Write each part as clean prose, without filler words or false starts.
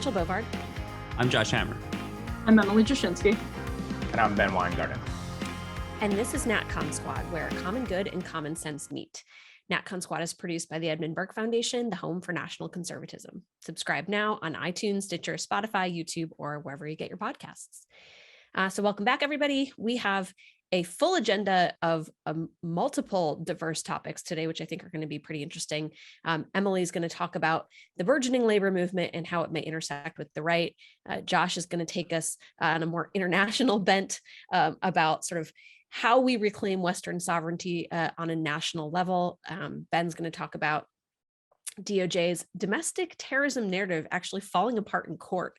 Rachel Bovard. I'm Josh Hammer. I'm Emily Jashinsky. And I'm Ben Weingarten. And this is NatCon Squad, where common good and common sense meet. NatCon Squad is produced by the Edmund Burke Foundation, the home for national conservatism. Subscribe now on iTunes, Stitcher, Spotify, YouTube, or wherever you get your podcasts. So welcome back, everybody. We have a full agenda of multiple diverse topics today, which I think are going to be pretty interesting. Emily's going to talk about the burgeoning labor movement and how it may intersect with the right. Josh is going to take us on a more international bent about sort of how we reclaim Western sovereignty on a national level. Ben's going to talk about DOJ's domestic terrorism narrative actually falling apart in court,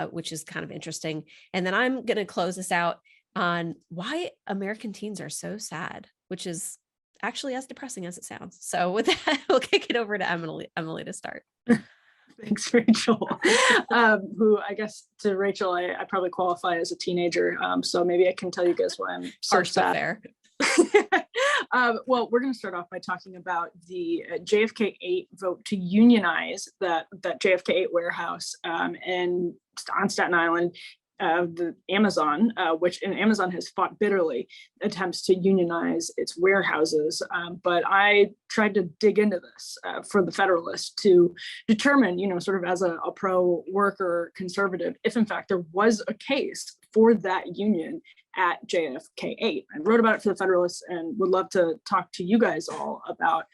which is kind of interesting. And then I'm going to close this out on why American teens are so sad, which is actually as depressing as it sounds. So with that, we'll kick it over to Emily to start. Thanks, Rachel. Who I guess to Rachel, I probably qualify as a teenager. So maybe I can tell you guys why I'm so sad. Fair. Well, we're going to start off by talking about the JFK 8 vote to unionize that JFK 8 warehouse and on Staten Island. The Amazon, which Amazon has fought bitterly attempts to unionize its warehouses. But I tried to dig into this for the Federalist to determine, sort of as a pro-worker conservative, if in fact there was a case for that union at JFK 8. I wrote about it for the Federalist and would love to talk to you guys all about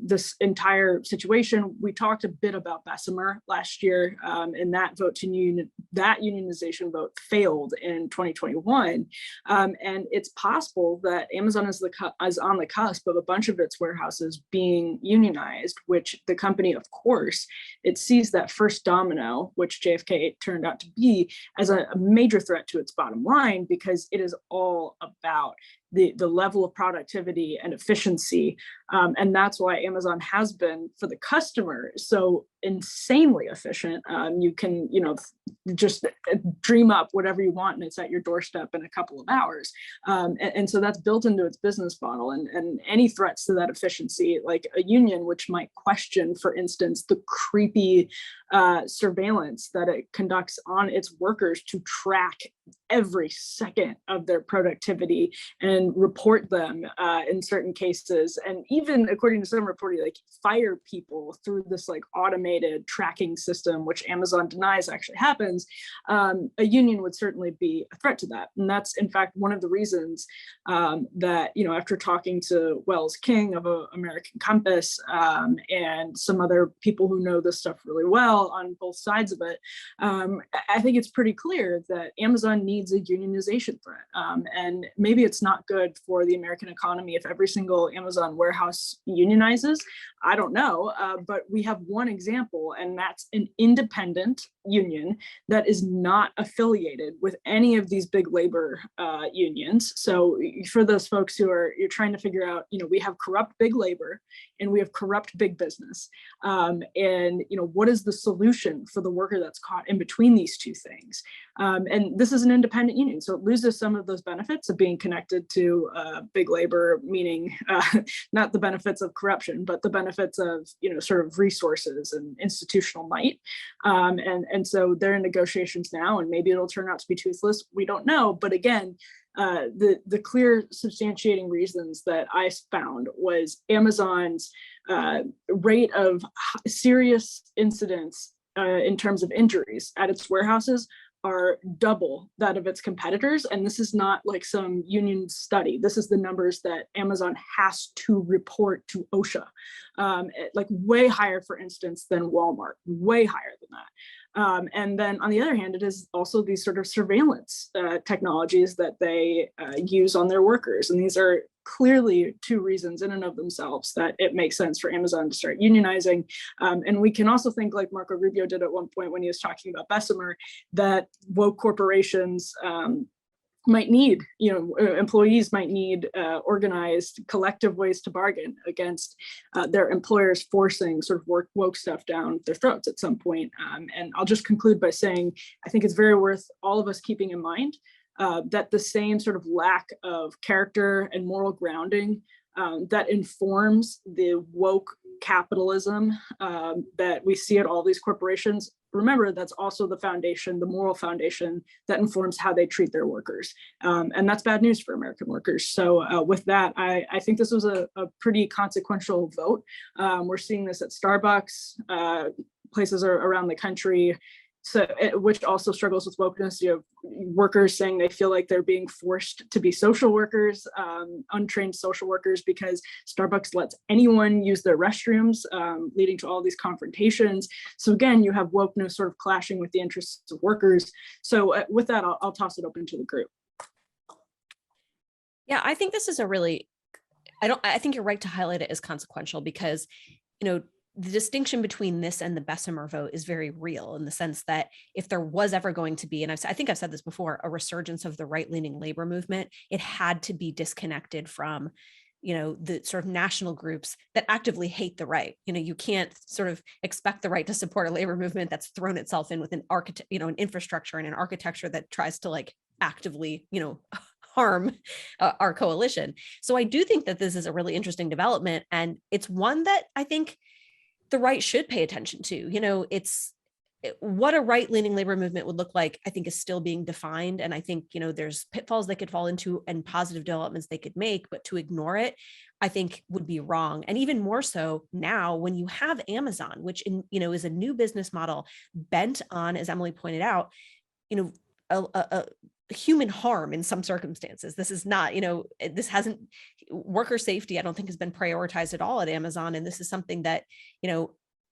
this entire situation. We talked a bit about Bessemer last year, and that vote to that unionization vote failed in 2021. And it's possible that Amazon is on the cusp of a bunch of its warehouses being unionized, which the company, of course, it sees that first domino, which JFK 8 turned out to be, as a major threat to its bottom line, because it is all about the level of productivity and efficiency. And that's why Amazon has been, for the customer, so insanely efficient. You can, just dream up whatever you want and it's at your doorstep in a couple of hours. And so that's built into its business model. And any threats to that efficiency, like a union, which might question, for instance, the creepy surveillance that it conducts on its workers to track every second of their productivity and report them in certain cases, and even according to some reporting, like fire people through this like automated tracking system, which Amazon denies actually happens. A union would certainly be a threat to that, and that's in fact one of the reasons that after talking to Wells King of American Compass and some other people who know this stuff really well on both sides of it, I think it's pretty clear that Amazon needs a unionization threat, and maybe it's not good for the American economy if every single Amazon warehouse unionizes. I don't know, but we have one example, and that's an independent union that is not affiliated with any of these big labor unions. So for those folks you're trying to figure out, we have corrupt big labor and we have corrupt big business. And what is the solution for the worker that's caught in between these two things? And this is an independent union, so it loses some of those benefits of being connected to big labor, meaning not the benefits of corruption, but the benefits of sort of resources and institutional might. And so they're in negotiations now, and maybe it'll turn out to be toothless. We don't know, but again, the clear substantiating reasons that I found was Amazon's rate of serious incidents in terms of injuries at its warehouses are double that of its competitors. And this is not like some union study. This is the numbers that Amazon has to report to OSHA, like way higher, for instance, than Walmart, way higher than that. And then on the other hand, it is also these sort of surveillance technologies that they use on their workers. And these are clearly two reasons in and of themselves that it makes sense for Amazon to start unionizing. And we can also think, like Marco Rubio did at one point when he was talking about Bessemer, that woke corporations might need, employees might need organized collective ways to bargain against their employers forcing sort of woke stuff down their throats at some point. And I'll just conclude by saying, I think it's very worth all of us keeping in mind that the same sort of lack of character and moral grounding that informs the woke capitalism that we see at all these corporations, remember that's also the foundation, the moral foundation that informs how they treat their workers. And that's bad news for American workers. So with that, I think this was a pretty consequential vote. We're seeing this at Starbucks, places around the country. So, which also struggles with wokeness. You have workers saying they feel like they're being forced to be social workers, untrained social workers, because Starbucks lets anyone use their restrooms, leading to all these confrontations. So again, you have wokeness sort of clashing with the interests of workers. So with that, I'll toss it open to the group. Yeah, I think this is a really, I think you're right to highlight it as consequential because, the distinction between this and the Bessemer vote is very real in the sense that if there was ever going to be, and I think I've said this before, a resurgence of the right-leaning labor movement, it had to be disconnected from, the sort of national groups that actively hate the right. You can't sort of expect the right to support a labor movement that's thrown itself in with an an infrastructure and an architecture that tries to like actively, harm our coalition. So I do think that this is a really interesting development, and it's one that I think the right should pay attention to. It's what a right-leaning labor movement would look like, I think is still being defined. And I think, there's pitfalls they could fall into and positive developments they could make, but to ignore it, I think would be wrong. And even more so now when you have Amazon, which is a new business model bent on, as Emily pointed out, a human harm in some circumstances. This is not, this hasn't, worker safety, I don't think has been prioritized at all at Amazon. And this is something that,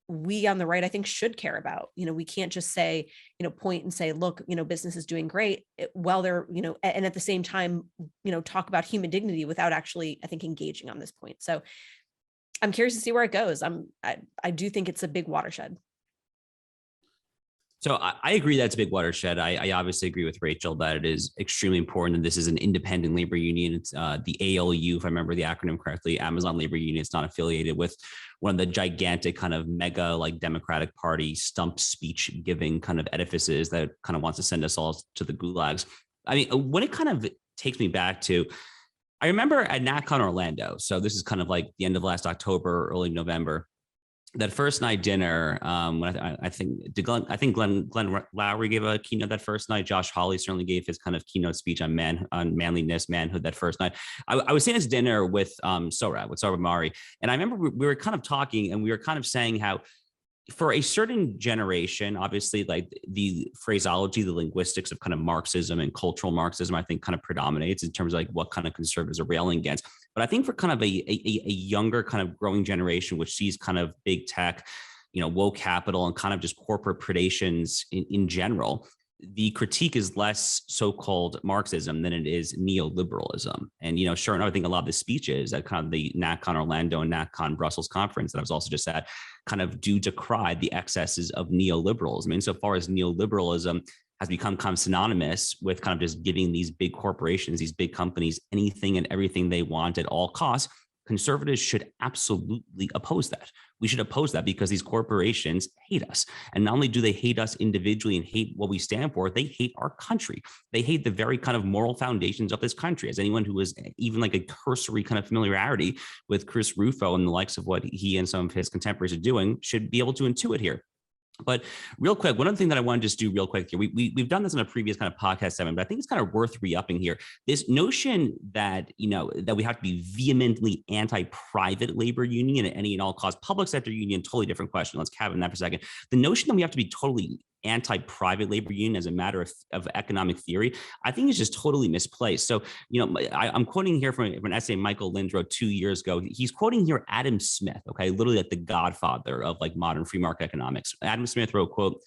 we on the right, I think should care about. We can't just say, point and say, look, business is doing great while they're, and at the same time, talk about human dignity without actually, I think, engaging on this point. So I'm curious to see where it goes. I do think it's a big watershed. So I agree that's a big watershed. I obviously agree with Rachel that it is extremely important. And this is an independent labor union. It's the ALU, if I remember the acronym correctly, Amazon Labor Union. It's not affiliated with one of the gigantic kind of mega like Democratic Party stump speech giving kind of edifices that kind of wants to send us all to the gulags. I mean, when it kind of takes me back to, I remember at NatCon Orlando. So this is kind of like the end of last October, early November. That first night dinner, when I think Glenn Lowry gave a keynote that first night. Josh Hawley certainly gave his kind of keynote speech on manliness, manhood that first night. I was sitting at this dinner with Sohrab Mari, and I remember we were kind of talking, and we were kind of saying how, for a certain generation, obviously, like the phraseology, the linguistics of kind of Marxism and cultural Marxism, I think kind of predominates in terms of like what kind of conservatives are railing against. But I think for kind of a younger kind of growing generation, which sees kind of big tech, woke capital and kind of just corporate predations in general, the critique is less so-called Marxism than it is neoliberalism. And, sure enough, I think a lot of the speeches at kind of the NatCon Orlando and NatCon Brussels conference that I was also just at kind of do decry the excesses of neoliberalism. I mean, insofar as neoliberalism has become kind of synonymous with kind of just giving these big corporations, these big companies, anything and everything they want at all costs, conservatives should absolutely oppose that. We should oppose that because these corporations hate us. And not only do they hate us individually and hate what we stand for, they hate our country. They hate the very kind of moral foundations of this country. As anyone who has even like a cursory kind of familiarity with Chris Rufo and the likes of what he and some of his contemporaries are doing should be able to intuit here. But real quick, one other thing that I want to just do real quick here, we've done this in a previous kind of podcast segment, but I think it's kind of worth re-upping here. This notion that, that we have to be vehemently anti-private labor union at any and all costs, public sector union, totally different question. Let's cabin that for a second. The notion that we have to be totally anti-private labor union as a matter of economic theory, I think is just totally misplaced. So, I'm quoting here from an essay Michael Lind wrote 2 years ago. He's quoting here Adam Smith, okay, literally like the godfather of like modern free market economics. Adam Smith wrote, quote,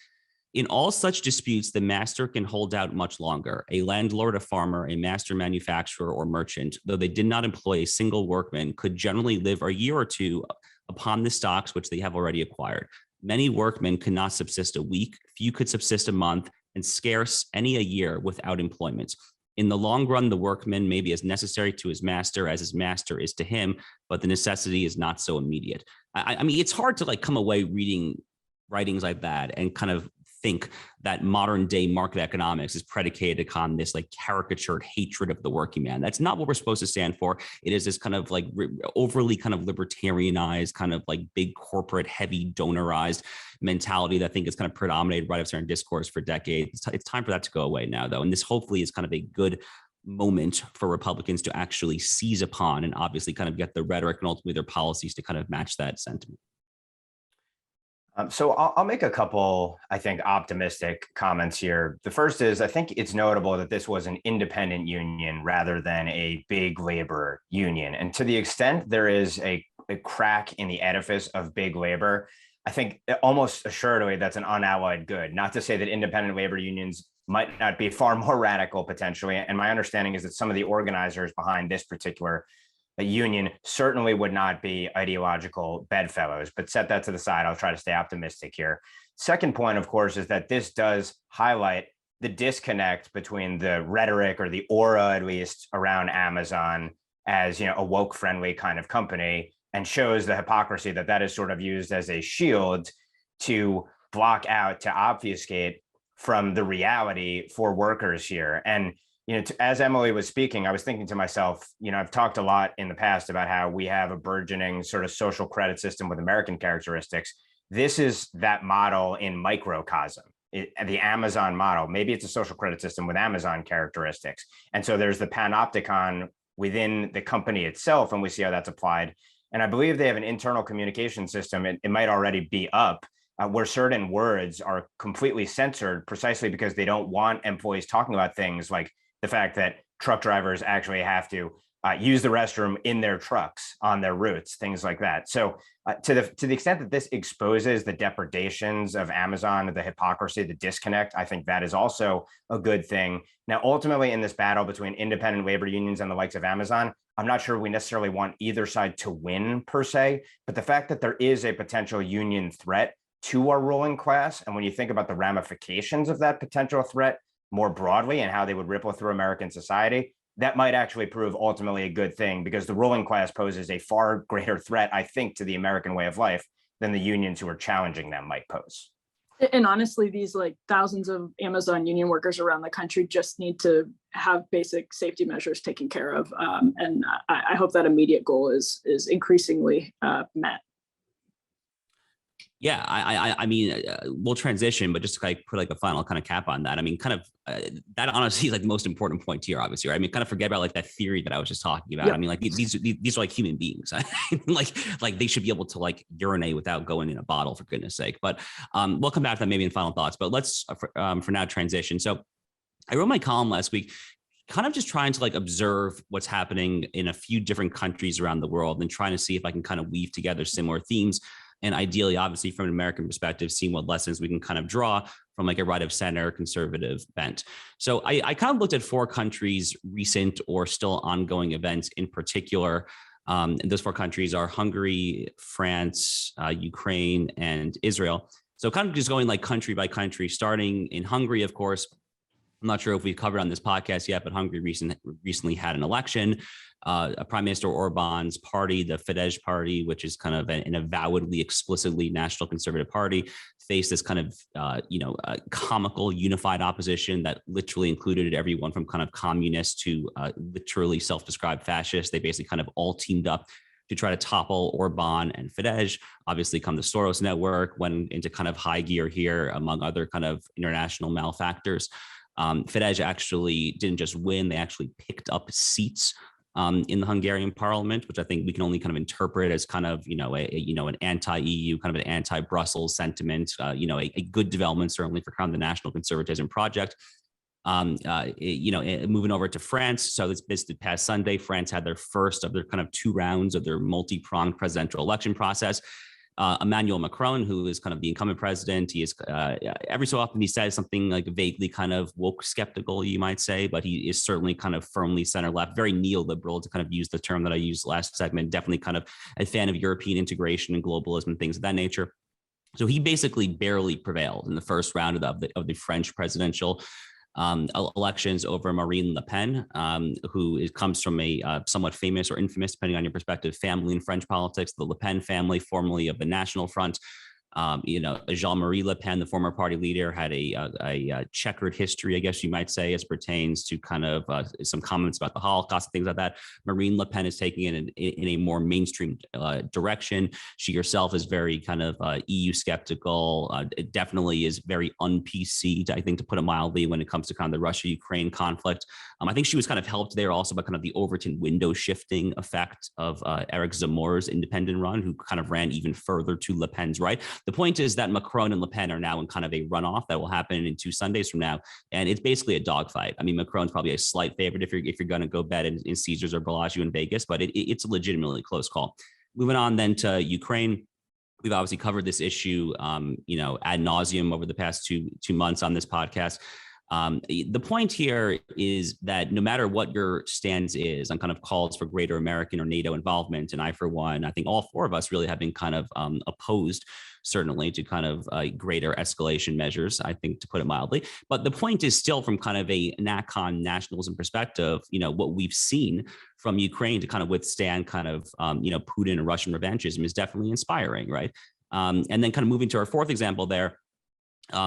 "In all such disputes, the master can hold out much longer. A landlord, a farmer, a master manufacturer or merchant, though they did not employ a single workman, could generally live a year or two upon the stocks which they have already acquired. Many workmen could not subsist a week, few could subsist a month, and scarce any a year without employment. In the long run, the workman may be as necessary to his master as his master is to him, but the necessity is not so immediate." I mean, it's hard to like come away reading writings like that and kind of think that modern day market economics is predicated upon this like caricatured hatred of the working man. That's not what we're supposed to stand for. It is this kind of like overly kind of libertarianized, kind of like big corporate, heavy donorized mentality that I think is kind of predominated right of center discourse for decades. It's time for that to go away now, though. And this hopefully is kind of a good moment for Republicans to actually seize upon and obviously kind of get the rhetoric and ultimately their policies to kind of match that sentiment. So I'll make a couple, I think, optimistic comments here. The first is, I think it's notable that this was an independent union rather than a big labor union. And to the extent there is a crack in the edifice of big labor, I think almost assuredly that's an unalloyed good. Not to say that independent labor unions might not be far more radical potentially. And my understanding is that some of the organizers behind this particular union certainly would not be ideological bedfellows, but set that to the side. I'll try to stay optimistic here. Second point, of course, is that this does highlight the disconnect between the rhetoric or the aura, at least, around Amazon as, a woke friendly kind of company, and shows the hypocrisy that is sort of used as a shield to block out, to obfuscate from the reality for workers here. And as Emily was speaking, I was thinking to myself, I've talked a lot in the past about how we have a burgeoning sort of social credit system with American characteristics. This is that model in microcosm, the Amazon model. Maybe it's a social credit system with Amazon characteristics. And so there's the panopticon within the company itself, and we see how that's applied. And I believe they have an internal communication system. It might already be up, where certain words are completely censored precisely because they don't want employees talking about things like the fact that truck drivers actually have to use the restroom in their trucks on their routes, things like that. So to the extent that this exposes the depredations of Amazon, the hypocrisy, the disconnect, I think that is also a good thing. Now, ultimately, in this battle between independent labor unions and the likes of Amazon, I'm not sure we necessarily want either side to win per se, but the fact that there is a potential union threat to our ruling class, and when you think about the ramifications of that potential threat more broadly and how they would ripple through American society, that might actually prove ultimately a good thing, because the ruling class poses a far greater threat, I think, to the American way of life than the unions who are challenging them might pose. And honestly, these like thousands of Amazon union workers around the country just need to have basic safety measures taken care of. And I hope that immediate goal is increasingly met. Yeah, I mean, we'll transition, but just to like put like a final kind of cap on that. I mean, kind of that honestly is like the most important point here, obviously, right? I mean, kind of forget about like that theory that I was just talking about. Yep. I mean, like these are like human beings. like they should be able to like urinate without going in a bottle, for goodness sake. But we'll come back to that maybe in final thoughts. But let's for now transition. So I wrote my column last week, kind of just trying to like observe what's happening in a few different countries around the world and trying to see if I can kind of weave together similar themes. And ideally, obviously, from an American perspective, seeing what lessons we can kind of draw from like a right of center conservative bent. So I kind of looked at 4 countries' recent or still ongoing events in particular. And those 4 countries are Hungary, France, Ukraine, and Israel. So kind of just going like country by country, starting in Hungary, of course. I'm not sure if we've covered on this podcast yet, but Hungary recently had an election. Prime Minister Orban's party, the Fidesz party, which is kind of an avowedly, explicitly national conservative party, faced this kind of, comical unified opposition that literally included everyone from kind of communists to literally self-described fascists. They basically kind of all teamed up to try to topple Orban and Fidesz. Obviously, come the Soros network, went into kind of high gear here, among other kind of international malefactors. Fidesz actually didn't just win, they actually picked up seats in the Hungarian parliament, which I think we can only kind of interpret as kind of, an anti-EU, kind of an anti-Brussels sentiment, a good development, certainly for kind of the national conservatism project. Moving over to France. So this past Sunday, France had their first of their kind of 2 rounds of their multi-pronged presidential election process. Emmanuel Macron, who is kind of the incumbent president, he is every so often he says something like vaguely kind of woke skeptical, you might say, but he is certainly kind of firmly center left, very neoliberal, to kind of use the term that I used last segment, definitely kind of a fan of European integration and globalism and things of that nature. So he basically barely prevailed in the first round of the French presidential elections over Marine Le Pen, who comes from a somewhat famous or infamous, depending on your perspective, family in French politics, the Le Pen family, formerly of the National Front. Jean-Marie Le Pen, the former party leader, had a checkered history, I guess you might say, as pertains to kind of some comments about the Holocaust and things like that. Marine Le Pen is taking it in a more mainstream direction. She herself is very kind of EU skeptical. It definitely is very un-PC, I think, to put it mildly, when it comes to kind of the Russia-Ukraine conflict. I think she was kind of helped there also by kind of the Overton window shifting effect of Eric Zemmour's independent run, who kind of ran even further to Le Pen's right. The point is that Macron and Le Pen are now in kind of a runoff that will happen in 2 Sundays from now, and it's basically a dogfight. I mean, Macron's probably a slight favorite if you're going to go bet in Caesars or Bellagio in Vegas, but it's a legitimately close call. Moving on then to Ukraine. We've obviously covered this issue, ad nauseum over the past two months on this podcast. The point here is that no matter what your stance is on kind of calls for greater American or NATO involvement, and I, for one, I think all 4 of us really have been kind of opposed, certainly, to kind of greater escalation measures, I think, to put it mildly. But the point is still, from kind of a NatCon nationalism perspective, what we've seen from Ukraine to kind of withstand kind of, Putin and Russian revanchism is definitely inspiring, right? And then kind of moving to our 4th example there,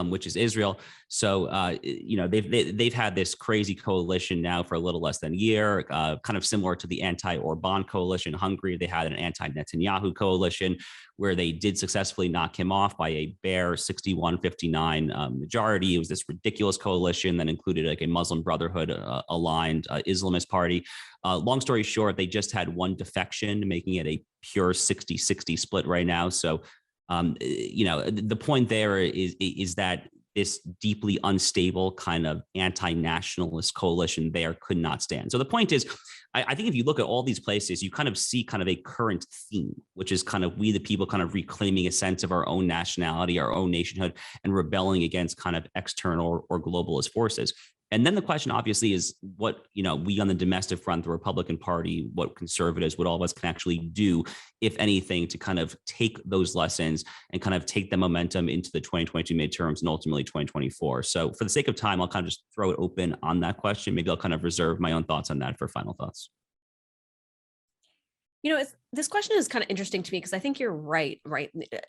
which is Israel. So, they've had this crazy coalition now for a little less than a year, kind of similar to the anti-Orban coalition in Hungary. They had an anti-Netanyahu coalition where they did successfully knock him off by a bare 61-59 majority. It was this ridiculous coalition that included like a Muslim Brotherhood aligned Islamist party. Long story short, they just had one defection, making it a pure 60-60 split right now. So, the point there is that this deeply unstable kind of anti-nationalist coalition there could not stand. So the point is, I think if you look at all these places, you kind of see kind of a current theme, which is kind of we the people kind of reclaiming a sense of our own nationality, our own nationhood, and rebelling against kind of external or globalist forces. And then the question obviously is what, we on the domestic front, the Republican Party, what conservatives, what all of us can actually do, if anything, to kind of take those lessons and kind of take the momentum into the 2022 midterms and ultimately 2024. So for the sake of time, I'll kind of just throw it open on that question. Maybe I'll kind of reserve my own thoughts on that for final thoughts. This question is kind of interesting to me because I think you're right,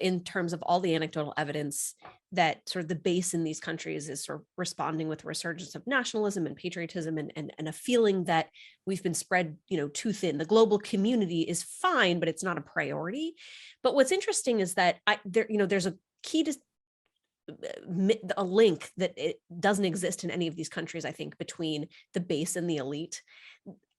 in terms of all the anecdotal evidence that sort of the base in these countries is sort of responding with a resurgence of nationalism and patriotism and a feeling that we've been spread, too thin. The global community is fine, but it's not a priority. But what's interesting is that there's a key to a link that it doesn't exist in any of these countries, I think, between the base and the elite.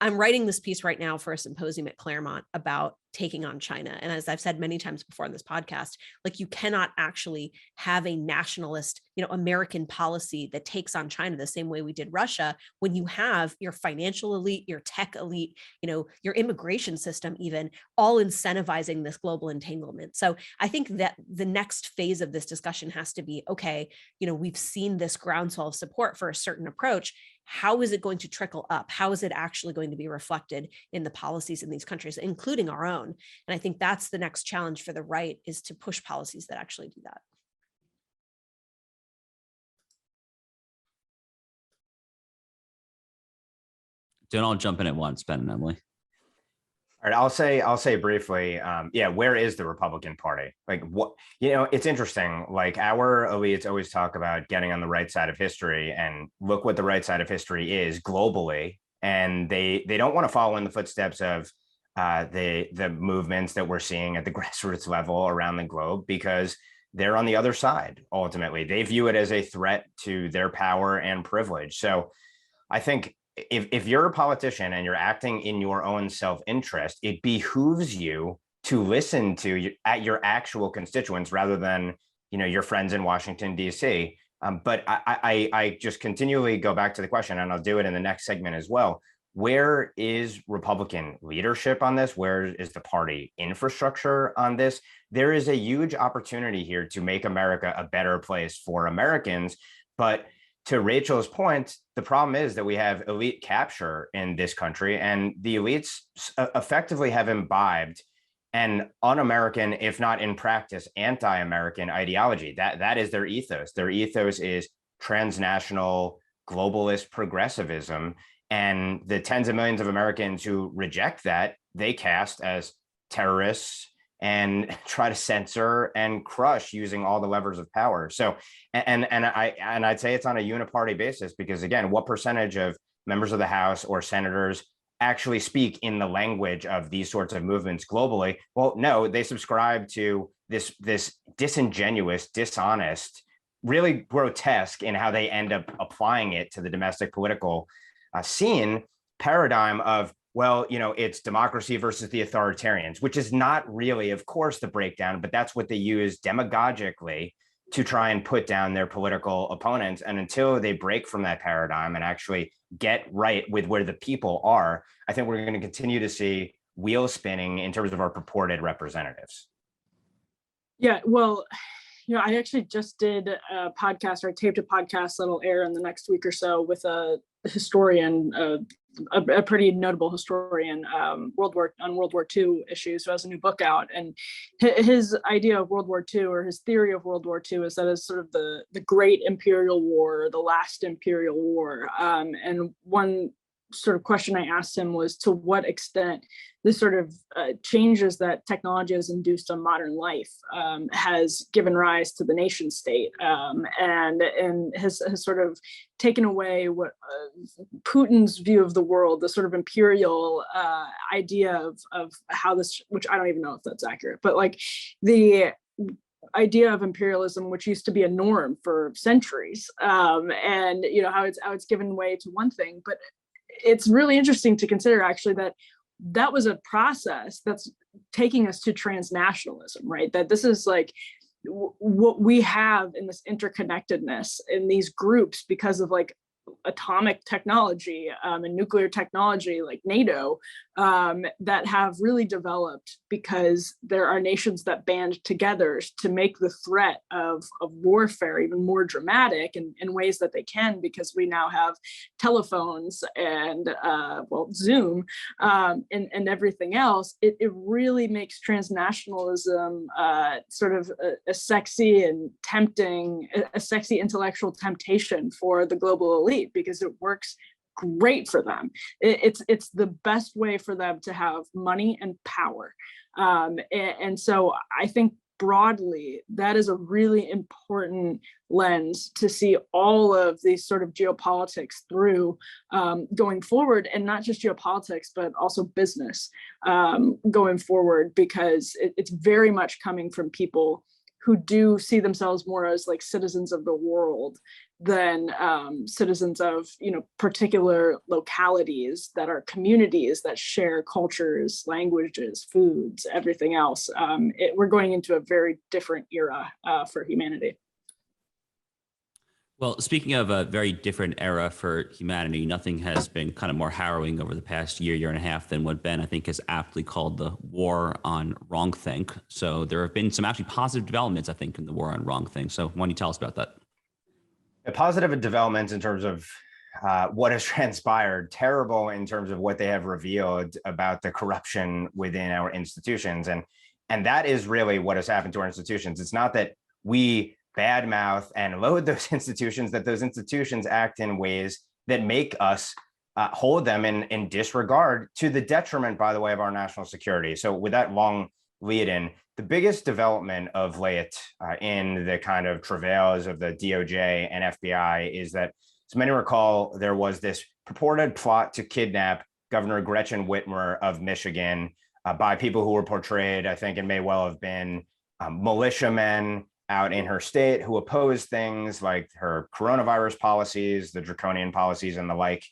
I'm writing this piece right now for a symposium at Claremont about taking on China. And as I've said many times before in this podcast, like you cannot actually have a nationalist, American policy that takes on China the same way we did Russia when you have your financial elite, your tech elite, your immigration system, even all incentivizing this global entanglement. So I think that the next phase of this discussion has to be, okay, we've seen this groundswell of support for a certain approach. How is it going to trickle up? How is it actually going to be reflected in the policies in these countries, including our own? And I think that's the next challenge for the right, is to push policies that actually do that. Don't all jump in at once, Ben and Emily. All right, I'll say briefly, where is the Republican Party? Like, what, it's interesting, like our elites always talk about getting on the right side of history, and look what the right side of history is globally. And they don't want to follow in the footsteps of the movements that we're seeing at the grassroots level around the globe, because they're on the other side. Ultimately, they view it as a threat to their power and privilege. So I think if you're a politician and you're acting in your own self-interest, it behooves you to listen to your actual constituents rather than, your friends in Washington, D.C. But I just continually go back to the question, and I'll do it in the next segment as well. Where is Republican leadership on this? Where is the party infrastructure on this? There is a huge opportunity here to make America a better place for Americans. But to Rachel's point, the problem is that we have elite capture in this country, and the elites effectively have imbibed an un-American, if not in practice, anti-American ideology. That is their ethos. Their ethos is transnational, globalist progressivism. And the tens of millions of Americans who reject that, they cast as terrorists and try to censor and crush using all the levers of power. So, and I'd say it's on a uniparty basis, because again, what percentage of members of the House or senators actually speak in the language of these sorts of movements globally? Well, no, they subscribe to this disingenuous, dishonest, really grotesque in how they end up applying it to the domestic political scene paradigm of, well, it's democracy versus the authoritarians, which is not really, of course, the breakdown, but that's what they use demagogically to try and put down their political opponents. And until they break from that paradigm and actually get right with where the people are, I think we're going to continue to see wheel spinning in terms of our purported representatives. Yeah, well, I actually just did a podcast, or I taped a podcast that'll air in the next week or so with a historian, a pretty notable historian, World War II issues, who has a new book out. And his idea of World War II, or his theory of World War II, is that it's sort of the great imperial war, the last imperial war. And one sort of question I asked him was, to what extent this sort of changes that technology has induced on modern life has given rise to the nation state, and has sort of taken away what Putin's view of the world, the sort of imperial idea of how this, which I don't even know if that's accurate, but like the idea of imperialism, which used to be a norm for centuries, and how it's given way to one thing. But it's really interesting to consider, actually, that was a process that's taking us to transnationalism, right? That this is like what we have in this interconnectedness in these groups because of like atomic technology and nuclear technology, like NATO, that have really developed because there are nations that band together to make the threat of warfare even more dramatic in ways that they can, because we now have telephones and Zoom and everything else. It really makes transnationalism sort of a sexy and tempting, a sexy intellectual temptation for the global elite, because it works great for them. It's the best way for them to have money and power. And so I think broadly, that is a really important lens to see all of these sort of geopolitics through going forward, and not just geopolitics, but also business going forward, because it's very much coming from people who do see themselves more as like citizens of the world than citizens of particular localities that are communities that share cultures, languages, foods, everything else. We're going into a very different era for humanity. Well, speaking of a very different era for humanity, nothing has been kind of more harrowing over the past year and a half than what Ben, I think, has aptly called the war on wrongthink. So there have been some actually positive developments, I think, in the war on wrongthink. So why don't you tell us about that? A positive developments in terms of what has transpired, terrible in terms of what they have revealed about the corruption within our institutions. And that is really what has happened to our institutions. It's not that we badmouth and load those institutions, that those institutions act in ways that make us hold them in disregard, to the detriment, by the way, of our national security. So with that long lead in, the biggest development of late in the kind of travails of the DOJ and FBI is that, as many recall, there was this purported plot to kidnap Governor Gretchen Whitmer of Michigan by people who were portrayed, I think, and may well have been militiamen out in her state who opposed things like her coronavirus policies, the draconian policies, and the like.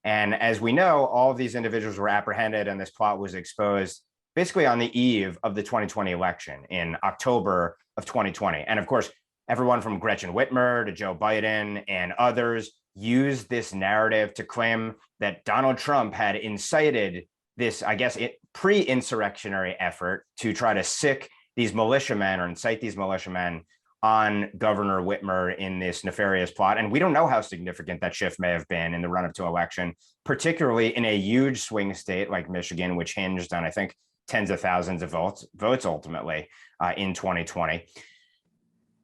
And as we know, all of these individuals were apprehended, and this plot was exposed basically on the eve of the 2020 election in October of 2020. And of course, everyone from Gretchen Whitmer to Joe Biden and others used this narrative to claim that Donald Trump had incited this, I guess, pre-insurrectionary effort to try to sic these militiamen, or incite these militiamen, on Governor Whitmer in this nefarious plot. And we don't know how significant that shift may have been in the run-up to election, particularly in a huge swing state like Michigan, which hinged on, I think, tens of thousands of votes ultimately in 2020.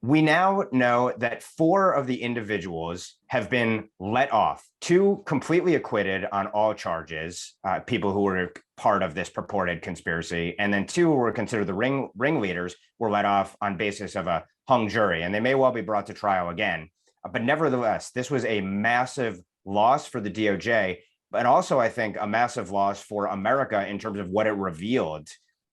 We now know that 4 of the individuals have been let off, 2 completely acquitted on all charges, people who were part of this purported conspiracy, and then 2 who were considered the ringleaders were let off on basis of a hung jury, and they may well be brought to trial again. But nevertheless, this was a massive loss for the DOJ, but also I think a massive loss for America in terms of what it revealed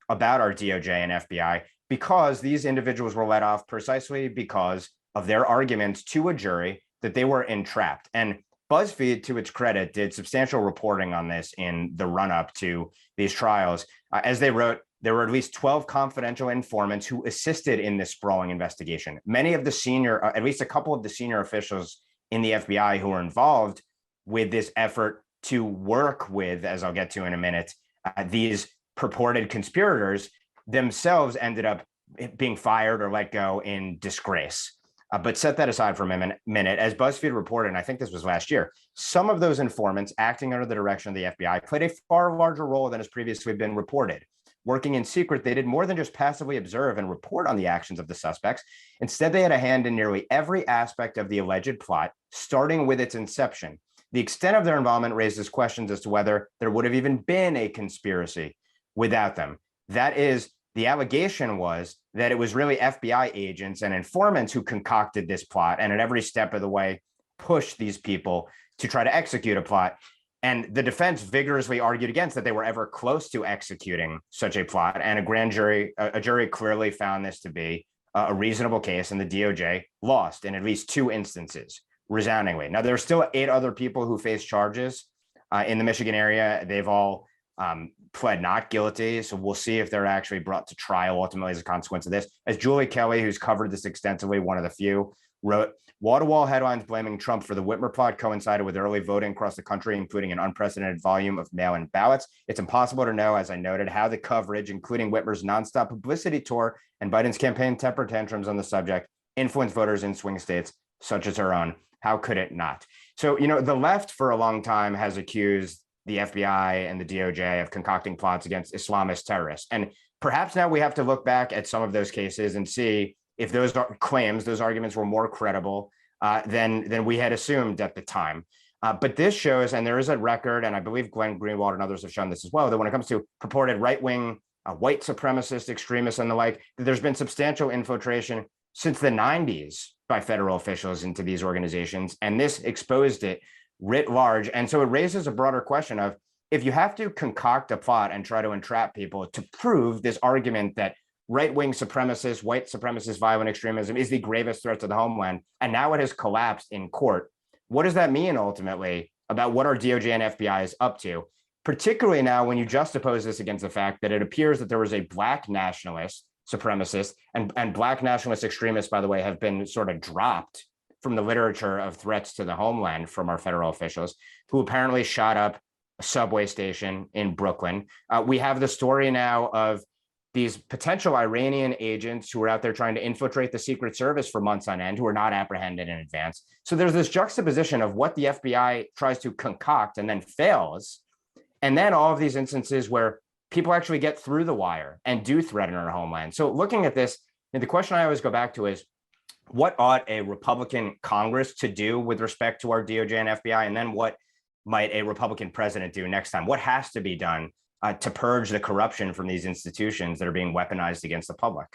about our DOJ and FBI, because these individuals were let off precisely because of their arguments to a jury that they were entrapped. And BuzzFeed, to its credit, did substantial reporting on this in the run-up to these trials. As they wrote, there were at least 12 confidential informants who assisted in this sprawling investigation. Many of the senior, at least a couple of the senior officials in the FBI who were involved with this effort to work with, as I'll get to in a minute, these purported conspirators themselves ended up being fired or let go in disgrace. But set that aside for a minute. As BuzzFeed reported, and I think this was last year, some of those informants acting under the direction of the FBI played a far larger role than has previously been reported. Working in secret, they did more than just passively observe and report on the actions of the suspects. Instead, they had a hand in nearly every aspect of the alleged plot, starting with its inception. The extent of their involvement raises questions as to whether there would have even been a conspiracy without them. That is, the allegation was that it was really FBI agents and informants who concocted this plot and at every step of the way pushed these people to try to execute a plot. And the defense vigorously argued against that they were ever close to executing such a plot. And a jury clearly found this to be a reasonable case, and the DOJ lost in at least 2 instances, resoundingly. Now, there are still 8 other people who face charges in the Michigan area. They've all pled not guilty. So we'll see if they're actually brought to trial ultimately as a consequence of this. As Julie Kelly, who's covered this extensively, one of the few, wrote, wall-to-wall headlines blaming Trump for the Whitmer plot coincided with early voting across the country, including an unprecedented volume of mail-in ballots. It's impossible to know, as I noted, how the coverage, including Whitmer's nonstop publicity tour and Biden's campaign temper tantrums on the subject, influenced voters in swing states such as her own. How could it not? So, the left for a long time has accused the FBI and the DOJ of concocting plots against Islamist terrorists. And perhaps now we have to look back at some of those cases and see if those claims, those arguments were more credible than we had assumed at the time. But this shows, and there is a record, and I believe Glenn Greenwald and others have shown this as well, that when it comes to purported right-wing, white supremacist extremists and the like, there's been substantial infiltration since the 90s by federal officials into these organizations. And this exposed it writ large. And so it raises a broader question of, if you have to concoct a plot and try to entrap people to prove this argument that right-wing supremacist, white supremacist violent extremism is the gravest threat to the homeland, and now it has collapsed in court, what does that mean ultimately about what our DOJ and FBI is up to? Particularly now when you juxtapose this against the fact that it appears that there was a Black nationalist supremacist, and Black nationalist extremists, by the way, have been sort of dropped from the literature of threats to the homeland from our federal officials, who apparently shot up a subway station in Brooklyn. We have the story now of these potential Iranian agents who are out there trying to infiltrate the Secret Service for months on end, who are not apprehended in advance. So there's this juxtaposition of what the FBI tries to concoct and then fails, and then all of these instances where people actually get through the wire and do threaten our homeland. So looking at this, and the question I always go back to is, what ought a Republican Congress to do with respect to our DOJ and FBI? And then what might a Republican president do next time? What has to be done to purge the corruption from these institutions that are being weaponized against the public?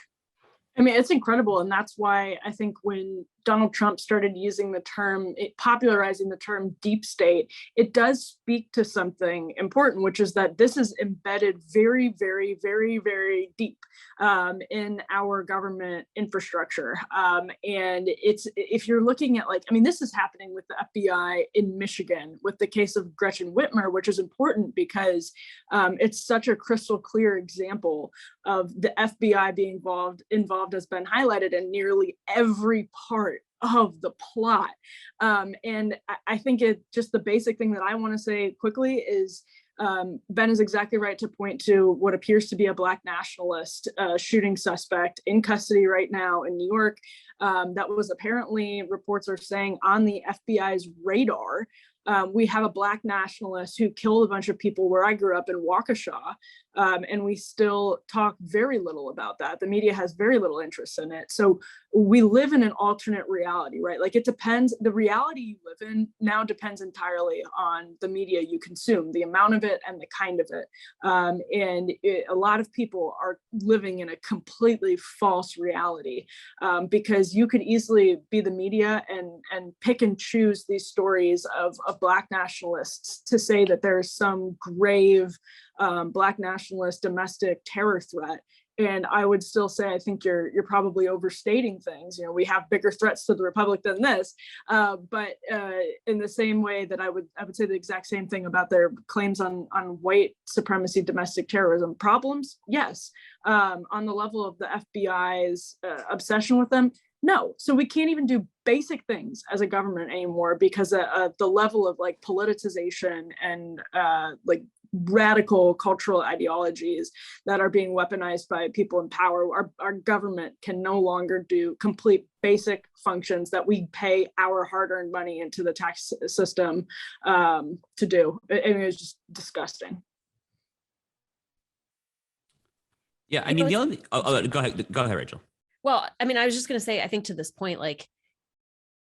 I mean, it's incredible. And that's why I think when Donald Trump started using the term, popularizing the term deep state, it does speak to something important, which is that this is embedded very, very, very, very deep in our government infrastructure. And if you're looking at this is happening with the FBI in Michigan with the case of Gretchen Whitmer, which is important because it's such a crystal clear example of the FBI being involved has been highlighted in nearly every part of the plot. And I think just the basic thing that I want to say quickly is Ben is exactly right to point to what appears to be a Black nationalist shooting suspect in custody right now in New York. That was apparently, reports are saying, on the FBI's radar. We have a Black nationalist who killed a bunch of people where I grew up in Waukesha And we still talk very little about that. The media has very little interest in it. So we live in an alternate reality, right? Like it depends, the reality you live in now depends entirely on the media you consume, the amount of it and the kind of it. A lot of people are living in a completely false reality because you could easily be the media and pick and choose these stories of Black nationalists to say that there's some grave Black nationalist domestic terror threat. And I would still say, I think you're probably overstating things. You know, we have bigger threats to the Republic than this. But in the same way that I would say the exact same thing about their claims on white supremacy, domestic terrorism problems. Yes. On the level of the FBI's obsession with them, no. So we can't even do basic things as a government anymore because of the level of like politicization and like radical cultural ideologies that are being weaponized by people in power. Our government can no longer do complete basic functions that we pay our hard-earned money into the tax system to do. I mean, it's just disgusting. Yeah, I mean, the only go ahead, Rachel. Well, I mean, I was just going to say, I think to this point, like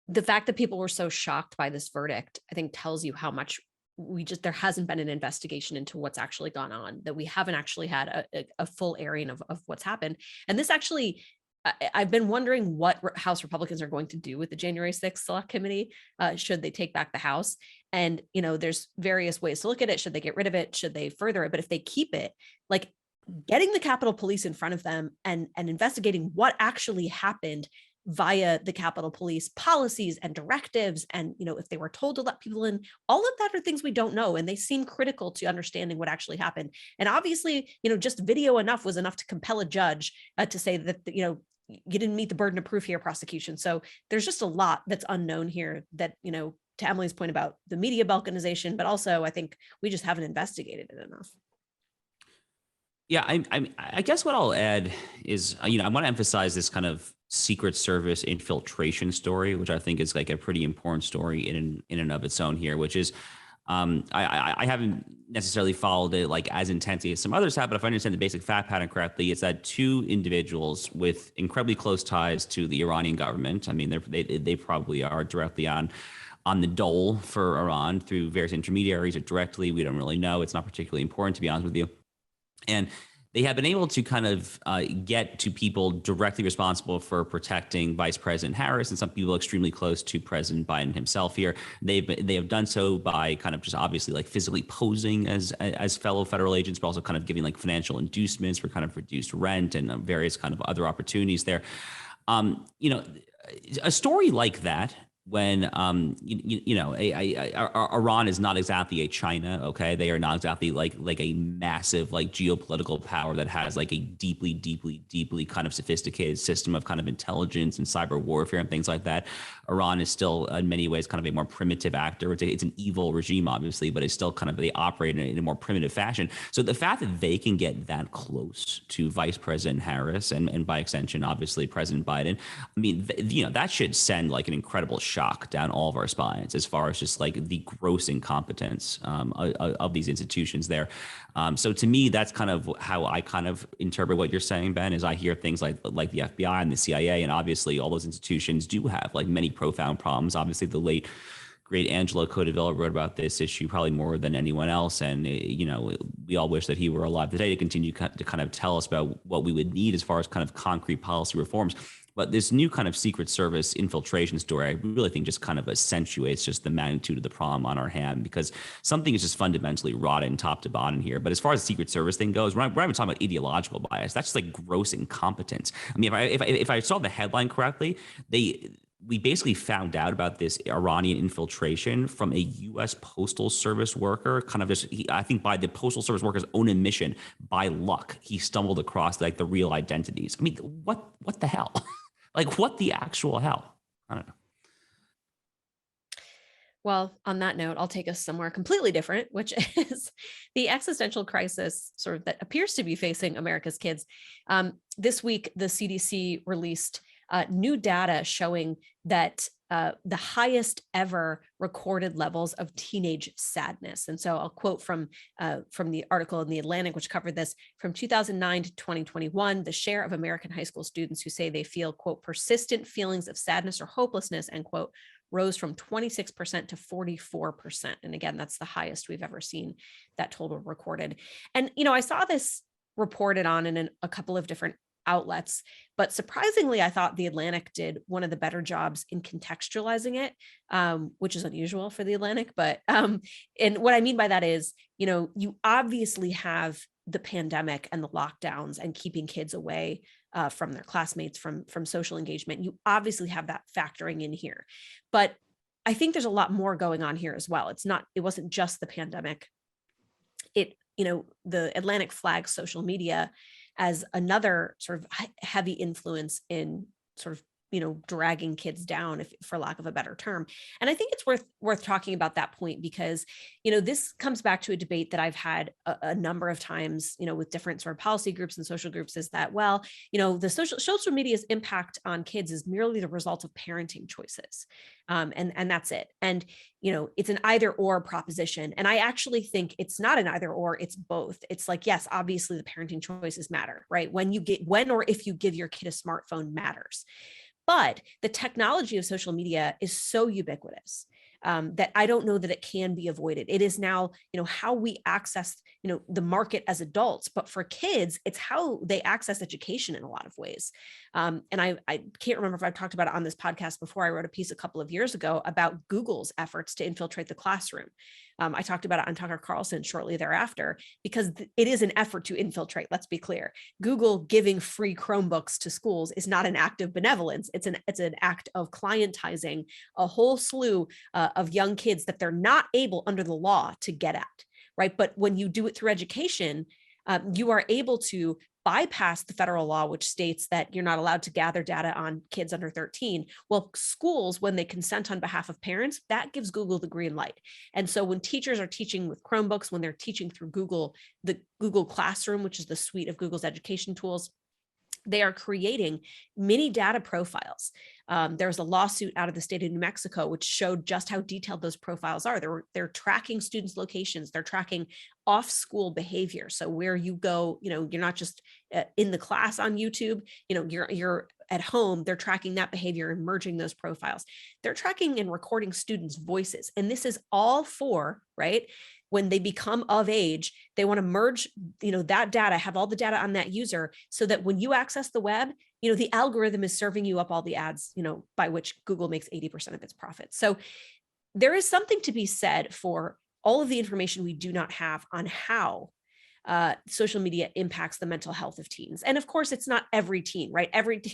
the fact that people were so shocked by this verdict, I think tells you how much there hasn't been an investigation into what's actually gone on, that we haven't actually had a full airing of what's happened. And this actually, I've been wondering what House Republicans are going to do with the January 6th Select Committee, should they take back the House. And, you know, there's various ways to look at it. Should they get rid of it? Should they further it? But if they keep it, like getting the Capitol Police in front of them and investigating what actually happened via the Capitol Police policies and directives, and you know, if they were told to let people in, all of that are things we don't know, and they seem critical to understanding what actually happened. And obviously, you know, just video enough was enough to compel a judge to say that, you know, you didn't meet the burden of proof here, prosecution. So there's just a lot that's unknown here that, you know, to Emily's point about the media balkanization, but also I think we just haven't investigated it enough. Yeah, I guess what I'll add is, you know, I want to emphasize this kind of Secret Service infiltration story, which I think is like a pretty important story in and of its own here, which is, I haven't necessarily followed it like as intensely as some others have, but if I understand the basic fact pattern correctly, it's that two individuals with incredibly close ties to the Iranian government. I mean, they probably are directly on the dole for Iran through various intermediaries or directly. We don't really know. It's not particularly important, to be honest with you. And they have been able to kind of get to people directly responsible for protecting Vice President Harris and some people extremely close to President Biden himself here. They have done so by kind of just obviously like physically posing as fellow federal agents, but also kind of giving like financial inducements for kind of reduced rent and various kind of other opportunities there. You know, a story like that, when Iran is not exactly a China, okay, they are not exactly like a massive like geopolitical power that has like a deeply kind of sophisticated system of kind of intelligence and cyber warfare and things like that. Iran is still in many ways kind of a more primitive actor. It's an evil regime, obviously, but it's still kind of, they operate in a more primitive fashion. So the fact that they can get that close to Vice President Harris and by extension, obviously President Biden, I mean, you know, that should send like an incredible shock down all of our spines as far as just like the gross incompetence of these institutions there. So to me, that's kind of how I kind of interpret what you're saying, Ben, is I hear things like the FBI and the CIA, and obviously all those institutions do have like many profound problems. Obviously, the late great Angelo Codevilla wrote about this issue probably more than anyone else. And, you know, we all wish that he were alive today to continue to kind of tell us about what we would need as far as kind of concrete policy reforms. But this new kind of Secret Service infiltration story, I really think just kind of accentuates just the magnitude of the problem on our hand, because something is just fundamentally rotten top to bottom here. But as far as the Secret Service thing goes, we're not even talking about ideological bias. That's just like gross incompetence. I mean, if I saw the headline correctly, we basically found out about this Iranian infiltration from a U.S. Postal Service worker, kind of just, I think by the Postal Service worker's own admission, by luck, he stumbled across like the real identities. I mean, what the hell? Like, what the actual hell? I don't know. Well, on that note, I'll take us somewhere completely different, which is the existential crisis sort of that appears to be facing America's kids. This week, the CDC released new data showing that the highest ever recorded levels of teenage sadness. And so I'll quote from the article in The Atlantic, which covered this. From 2009 to 2021, the share of American high school students who say they feel, quote, persistent feelings of sadness or hopelessness, end quote, rose from 26% to 44%. And again, that's the highest we've ever seen that total recorded. And, I saw this reported on in a couple of different outlets, but surprisingly, I thought The Atlantic did one of the better jobs in contextualizing it, which is unusual for The Atlantic. But and what I mean by that is, you obviously have the pandemic and the lockdowns and keeping kids away from their classmates, from social engagement. You obviously have that factoring in here, but I think there's a lot more going on here as well. It wasn't just the pandemic. The Atlantic flags social media as another sort of heavy influence in sort of, dragging kids down, for lack of a better term. And I think it's worth talking about that point because, this comes back to a debate that I've had a number of times, with different sort of policy groups and social groups, is that, well, the social media's impact on kids is merely the result of parenting choices. And that's it. And, it's an either or proposition. And I actually think it's not an either or, it's both. It's like, yes, obviously the parenting choices matter, right? When or if you give your kid a smartphone matters. But the technology of social media is so ubiquitous that I don't know that it can be avoided. It is now, how we access, the market as adults, but for kids, it's how they access education in a lot of ways. And I can't remember if I've talked about it on this podcast before. I wrote a piece a couple of years ago about Google's efforts to infiltrate the classroom. I talked about it on Tucker Carlson shortly thereafter, because it is an effort to infiltrate. Let's be clear. Google giving free Chromebooks to schools is not an act of benevolence. It's an act of clientizing a whole slew of young kids that they're not able under the law to get at, right? But when you do it through education, you are able to bypass the federal law, which states that you're not allowed to gather data on kids under 13. Well, schools, when they consent on behalf of parents, that gives Google the green light. And so when teachers are teaching with Chromebooks, when they're teaching through Google, the Google Classroom, which is the suite of Google's education tools, they are creating mini data profiles. There's a lawsuit out of the state of New Mexico, which showed just how detailed those profiles are. They're tracking students' locations. They're tracking off-school behavior. So where you go, you're not just in the class on YouTube, you're at home. They're tracking that behavior and merging those profiles. They're tracking and recording students' voices. And this is all for, right? When they become of age, they want to merge, that data, have all the data on that user so that when you access the web, the algorithm is serving you up all the ads, by which Google makes 80% of its profits. So there is something to be said for all of the information we do not have on how social media impacts the mental health of teens. And of course, it's not every teen, right?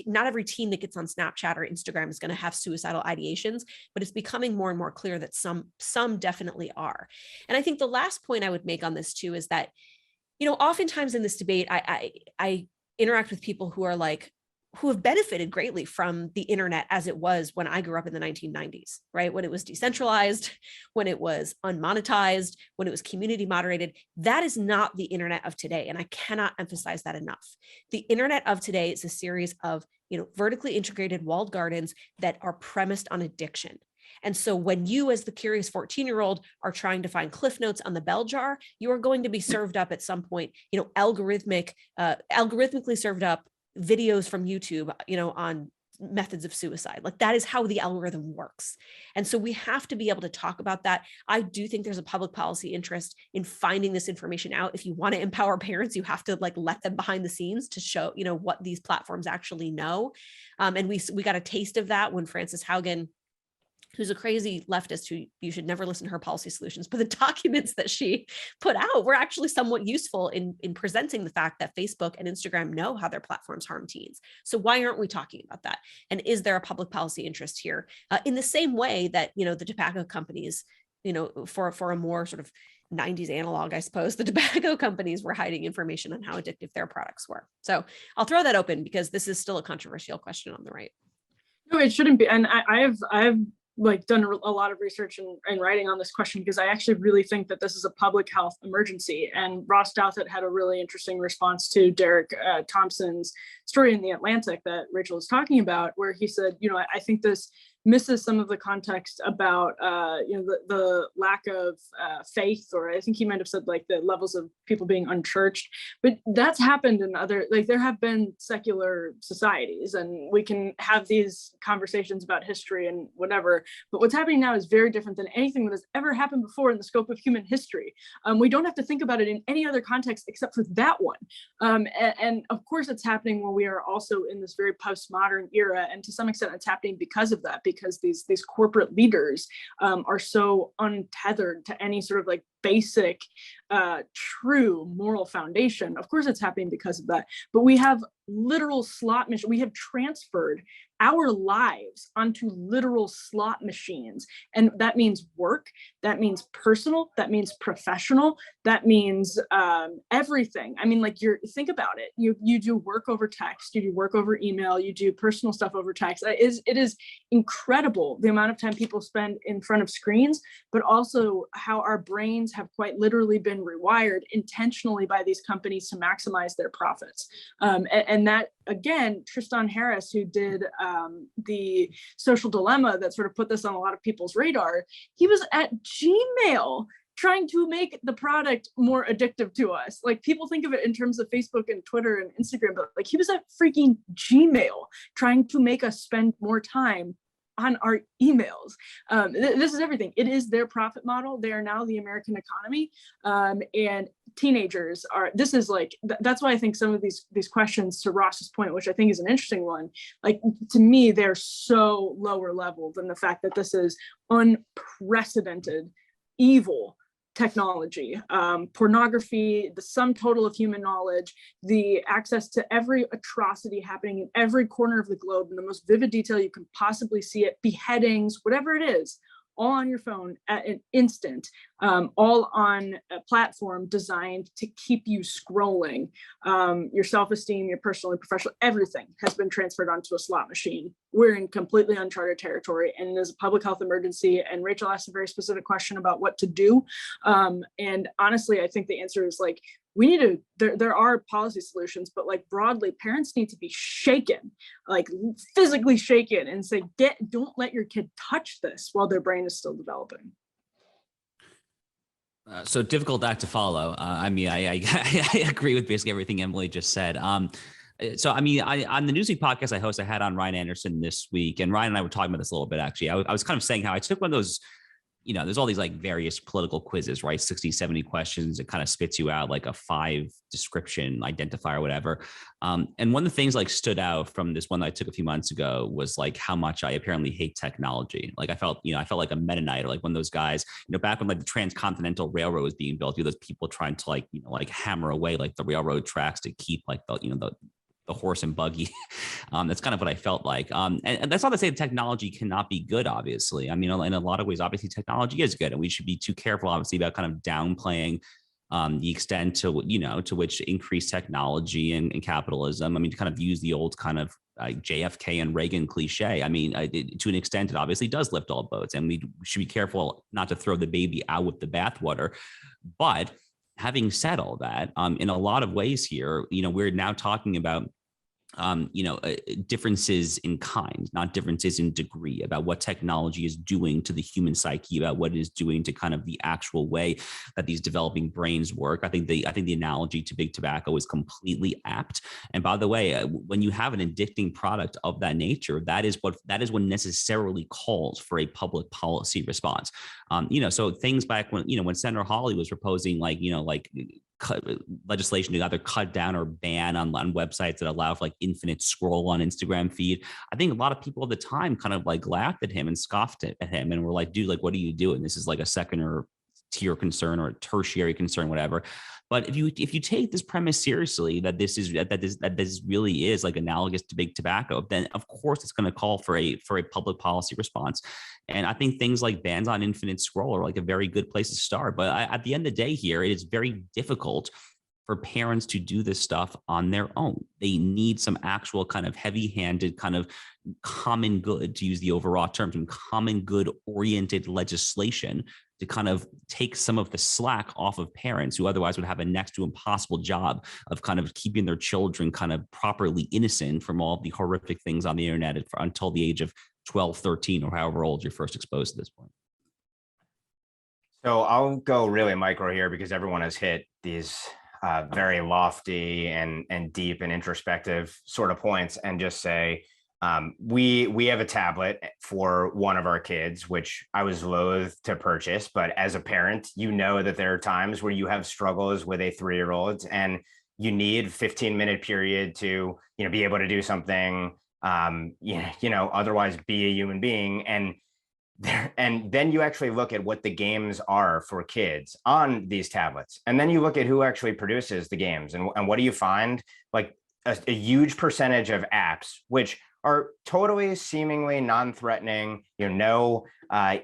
Not every teen that gets on Snapchat or Instagram is going to have suicidal ideations, but it's becoming more and more clear that some definitely are. And I think the last point I would make on this too is that, oftentimes in this debate, I interact with people who are like, who have benefited greatly from the internet as it was when I grew up in the 1990s, right? When it was decentralized, when it was unmonetized, when it was community moderated. That is not the internet of today. And I cannot emphasize that enough. The internet of today is a series of, vertically integrated walled gardens that are premised on addiction. And so when you, as the curious 14-year-old, are trying to find cliff notes on the bell jar, you are going to be served up at some point, algorithmically served up videos from YouTube, on methods of suicide. Like that is how the algorithm works. And so we have to be able to talk about that. I do think there's a public policy interest in finding this information out. If you want to empower parents, you have to let them behind the scenes to show, what these platforms actually know. And we got a taste of that when Frances Haugen, who's a crazy leftist who you should never listen to her policy solutions, but the documents that she put out were actually somewhat useful in presenting the fact that Facebook and Instagram know how their platforms harm teens. So why aren't we talking about that? And is there a public policy interest here? In the same way that, the tobacco companies, for a more sort of 90s analog, I suppose, the tobacco companies were hiding information on how addictive their products were. So I'll throw that open because this is still a controversial question on the right. No, it shouldn't be. And I've done a lot of research and writing on this question because I actually really think that this is a public health emergency. And Ross Douthat had a really interesting response to Derek Thompson's story in The Atlantic that Rachel was talking about, where he said, I think this misses some of the context about the lack of faith, or I think he might have said like the levels of people being unchurched. But that's happened in other, like there have been secular societies, and we can have these conversations about history and whatever. But what's happening now is very different than anything that has ever happened before in the scope of human history. We don't have to think about it in any other context except for that one. And of course, it's happening when we are also in this very postmodern era, and to some extent, it's happening because of that. Because these corporate leaders are so untethered to any sort of like basic true moral foundation. Of course it's happening because of that, but we have literal slot machines. We have transferred our lives onto literal slot machines, and that means work, that means personal, that means professional, that means everything. I mean, like think about it, you do work over text, you do work over email, you do personal stuff over text. It is incredible the amount of time people spend in front of screens, but also how our brains have quite literally been rewired intentionally by these companies to maximize their profits. And that, again, Tristan Harris, who did the Social Dilemma that sort of put this on a lot of people's radar, he was at Gmail trying to make the product more addictive to us. Like, people think of it in terms of Facebook and Twitter and Instagram, but like he was at freaking Gmail trying to make us spend more time on our emails. This is everything. It is their profit model. They are now the American economy. And teenagers are, this is like, that's why I think some of these questions, to Ross's point, which I think is an interesting one, like to me, they're so lower level than the fact that this is unprecedented evil technology, pornography, the sum total of human knowledge, the access to every atrocity happening in every corner of the globe in the most vivid detail you can possibly see it, beheadings, whatever it is, all on your phone at an instant, all on a platform designed to keep you scrolling. Your self-esteem, your personal and professional, everything has been transferred onto a slot machine. We're in completely uncharted territory, and there's a public health emergency. And Rachel asked a very specific question about what to do. And honestly, I think the answer is like, we need to, there are policy solutions, but like broadly, parents need to be shaken, like physically shaken, and say, don't let your kid touch this while their brain is still developing. So difficult act to follow. I mean, I agree with basically everything Emily just said. So, I mean, on the Newsweek podcast I host, I had on Ryan Anderson this week, and Ryan and I were talking about this a little bit, actually. I was kind of saying how I took one of those, you know, there's all these like various political quizzes, right? 60, 70 questions. It kind of spits you out like a 5 description identifier, whatever. And one of the things like stood out from this one that I took a few months ago was like how much I apparently hate technology. Like I felt like a Mennonite, or like one of those guys, back when like the Transcontinental Railroad was being built, those people trying to like, like hammer away like the railroad tracks to keep like the horse and buggy. That's kind of what I felt like. And that's not to say that technology cannot be good, obviously. I mean, in a lot of ways, obviously technology is good, and we should be too careful, obviously, about kind of downplaying the extent to which increased technology and capitalism. I mean, to kind of use the old kind of JFK and Reagan cliche. I mean, to an extent, it obviously does lift all boats, and we should be careful not to throw the baby out with the bathwater. But having said all that, in a lot of ways here, we're now talking about differences in kind, not differences in degree, about what technology is doing to the human psyche, about what it is doing to kind of the actual way that these developing brains work. I think the analogy to big tobacco is completely apt. And by the way, when you have an addicting product of that nature, that is what necessarily calls for a public policy response. So things back when Senator Hawley was proposing legislation to either cut down or ban on websites that allow for like infinite scroll on Instagram feed. I think a lot of people at the time kind of like laughed at him and scoffed at him and were like, dude, like, what are you doing? This is like a second or tier concern or a tertiary concern, whatever. But if you take this premise seriously, that this really is like analogous to big tobacco, then of course it's going to call for a public policy response. And I think things like bans on infinite scroll are like a very good place to start. But at the end of the day here, it is very difficult for parents to do this stuff on their own. They need some actual kind of heavy-handed kind of common good, to use the overwrought term, some common good oriented legislation to kind of take some of the slack off of parents who otherwise would have a next to impossible job of kind of keeping their children kind of properly innocent from all the horrific things on the internet until the age of 12, 13, or however old you're first exposed to this point. So I'll go really micro here because everyone has hit these very lofty and deep and introspective sort of points, and just say, we have a tablet for one of our kids, which I was loath to purchase, but as a parent, you know that there are times where you have struggles with a 3-year-old and you need 15-minute period to, be able to do something, otherwise be a human being. And then you actually look at what the games are for kids on these tablets. And then you look at who actually produces the games. And what do you find? Like a huge percentage of apps, which are totally seemingly non-threatening, no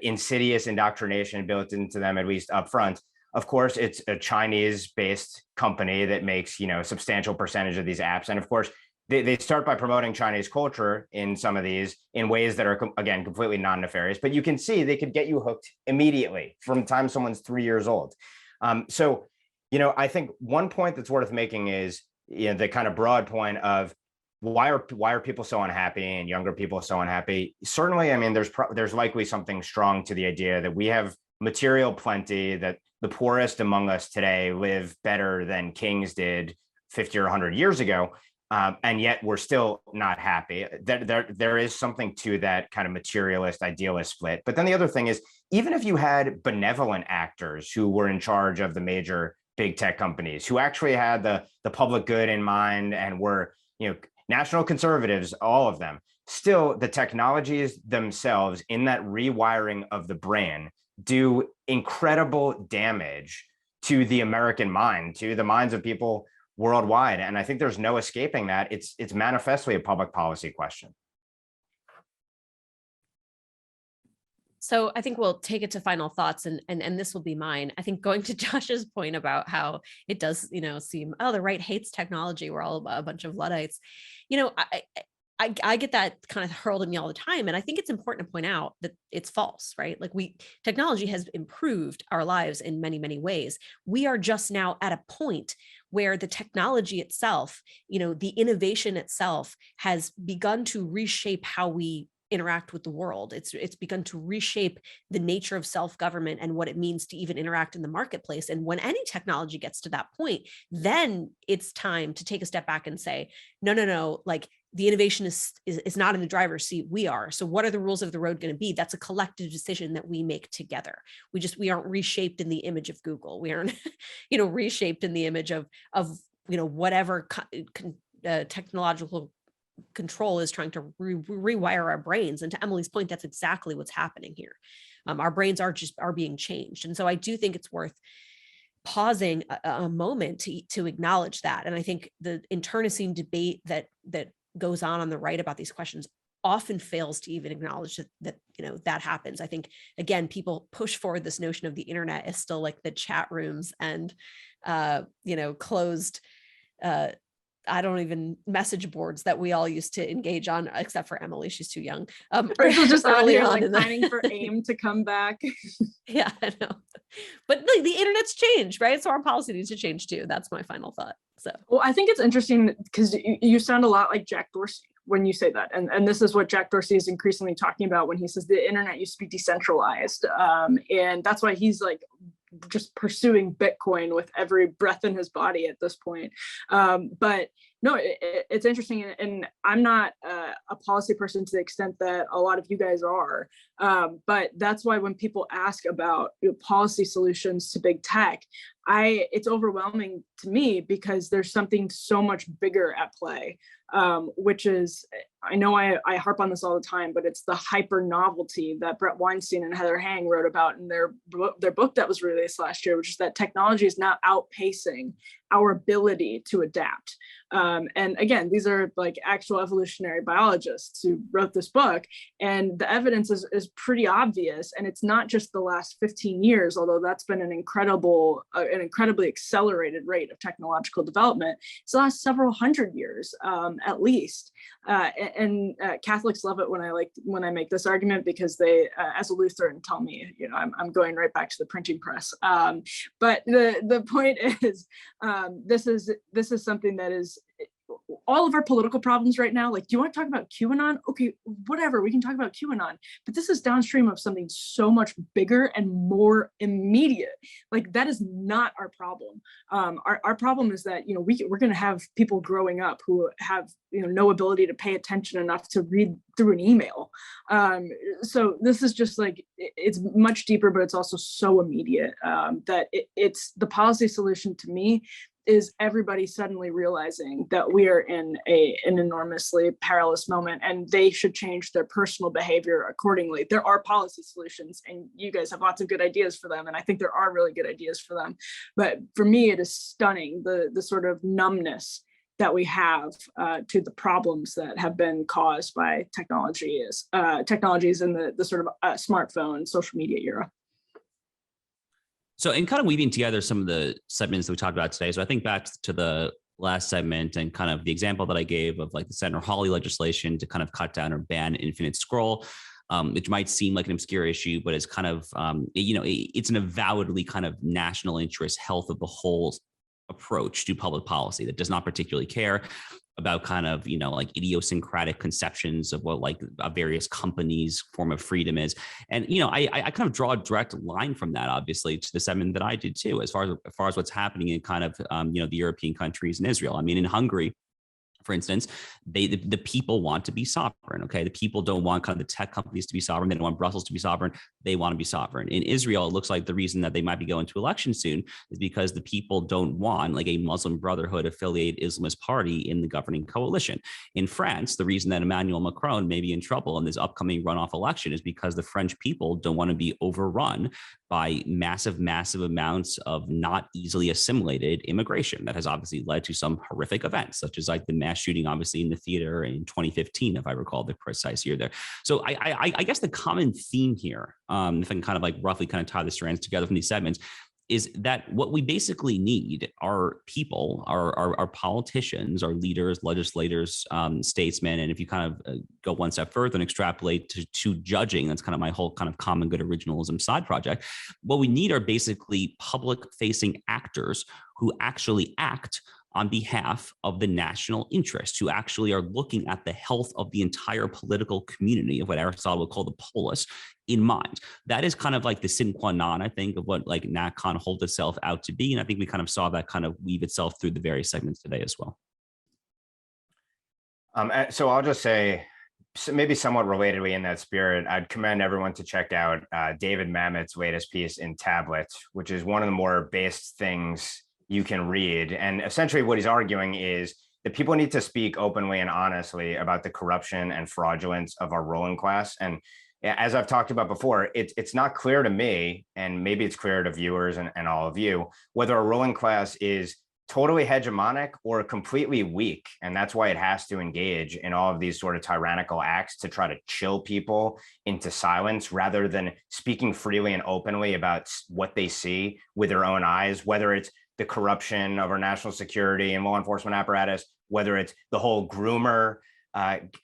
insidious indoctrination built into them, at least upfront. Of course, it's a Chinese-based company that makes, a substantial percentage of these apps. And of course, they start by promoting Chinese culture in some of these in ways that are, again, completely non-nefarious, but you can see they could get you hooked immediately from the time someone's 3 years old. So, I think one point that's worth making is, the kind of broad point of why are people so unhappy and younger people so unhappy? Certainly, I mean, there's likely something strong to the idea that we have material plenty, that the poorest among us today live better than kings did 50 or 100 years ago. And yet we're still not happy. There is something to that kind of materialist idealist split. But then the other thing is, even if you had benevolent actors who were in charge of the major big tech companies, who actually had the public good in mind and were, national conservatives, all of them, still the technologies themselves in that rewiring of the brain do incredible damage to the American mind, to the minds of people worldwide. And I think there's no escaping that. It's manifestly a public policy question. So I think we'll take it to final thoughts, and this will be mine. I think going to Josh's point about how it does, seem, the right hates technology. We're all a bunch of Luddites. I get that kind of hurled at me all the time. And I think it's important to point out that it's false, right? Like technology has improved our lives in many, many ways. We are just now at a point where the technology itself, the innovation itself has begun to reshape how we interact with the world. It's begun to reshape the nature of self-government and what it means to even interact in the marketplace. And when any technology gets to that point, then it's time to take a step back and say, no, like the innovation is not in the driver's seat, we are. So what are the rules of the road going to be? That's a collective decision that we make together. We aren't reshaped in the image of Google. We aren't, reshaped in the image of whatever technological control is trying to rewire our brains. And to Emily's point, that's exactly what's happening here. Our brains are being changed. And so I do think it's worth pausing a moment to acknowledge that. And I think the internecine debate that goes on the right about these questions often fails to even acknowledge that happens. I think, again, people push forward this notion of the internet as still like the chat rooms and closed message boards that we all used to engage on, except for Emily, she's too young. Rachel's just early on, like pining for AIM to come back. Yeah, I know. But the internet's changed, right? So our policy needs to change too. That's my final thought. So, well, I think it's interesting because you sound a lot like Jack Dorsey when you say that. And this is what Jack Dorsey is increasingly talking about when he says the internet used to be decentralized. And that's why he's like just pursuing Bitcoin with every breath in his body at this point. But no, it's interesting. And I'm not a policy person to the extent that a lot of you guys are. But that's why when people ask about policy solutions to big tech, it's overwhelming to me because there's something so much bigger at play, which is, I know I harp on this all the time, but it's the hyper novelty that Brett Weinstein and Heather Hang wrote about in their book that was released last year, which is that technology is now outpacing our ability to adapt. And again, these are like actual evolutionary biologists who wrote this book, and the evidence is pretty obvious. And it's not just the last 15 years, although that's been an incredibly accelerated rate of technological development. It's the last several hundred years, at least. And Catholics love it when I make this argument because they, as a Lutheran, tell me, I'm going right back to the printing press. But the point is, this is something that is all of our political problems right now, like, do you want to talk about QAnon? Okay, whatever, we can talk about QAnon, but this is downstream of something so much bigger and more immediate. Like, that is not our problem. Our problem is that, we're going to have people growing up who have, no ability to pay attention enough to read through an email. So this is just like, it's much deeper, but it's also so immediate that it's the policy solution to me is everybody suddenly realizing that we are in an enormously perilous moment, and they should change their personal behavior accordingly. There are policy solutions, and you guys have lots of good ideas for them, and I think there are really good ideas for them. But for me, it is stunning the sort of numbness that we have to the problems that have been caused by technologies in the sort of smartphone, social media era. So, in kind of weaving together some of the segments that we talked about today, so I think back to the last segment and kind of the example that I gave of like the Senator Hawley legislation to kind of cut down or ban infinite scroll, which might seem like an obscure issue, but it's kind of, it's an avowedly kind of national interest, health of the whole approach to public policy that does not particularly care about kind of, like idiosyncratic conceptions of what like a various companies' form of freedom is. And, I kind of draw a direct line from that, obviously, to the segment that I did too, as far as what's happening in kind of, the European countries and Israel. I mean, in Hungary, for instance, the people want to be sovereign. Okay, the people don't want kind of the tech companies to be sovereign. They don't want Brussels to be sovereign. They want to be sovereign. In Israel, it looks like the reason that they might be going to election soon is because the people don't want like a Muslim Brotherhood affiliated Islamist party in the governing coalition. In France, the reason that Emmanuel Macron may be in trouble in this upcoming runoff election is because the French people don't want to be overrun by massive amounts of not easily assimilated immigration that has obviously led to some horrific events, such as like the mass shooting, obviously, in the theater in 2015, if I recall the precise year there. So I guess the common theme here, if I can kind of like roughly kind of tie the strands together from these segments, is that what we basically need are people, our politicians, our leaders, legislators, statesmen. And if you kind of go one step further and extrapolate to judging, that's kind of my whole kind of common good originalism side project. What we need are basically public facing actors who actually act on behalf of the national interest, who actually are looking at the health of the entire political community of what Aristotle would call the polis in mind. That is kind of like the sine qua non, I think, of what like NatCon holds itself out to be. And I think we kind of saw that kind of weave itself through the various segments today as well. So I'll just say, maybe somewhat relatedly in that spirit, I'd commend everyone to check out David Mamet's latest piece in Tablet, which is one of the more based things you can read. And essentially what he's arguing is that people need to speak openly and honestly about the corruption and fraudulence of our ruling class. And as I've talked about before, it's not clear to me, and maybe it's clear to viewers and all of you, whether a ruling class is totally hegemonic or completely weak. And that's why it has to engage in all of these sort of tyrannical acts to try to chill people into silence rather than speaking freely and openly about what they see with their own eyes, whether it's the corruption of our national security and law enforcement apparatus, whether it's the whole groomer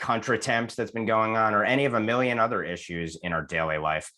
contra-temps that's been going on, or any of a million other issues in our daily life.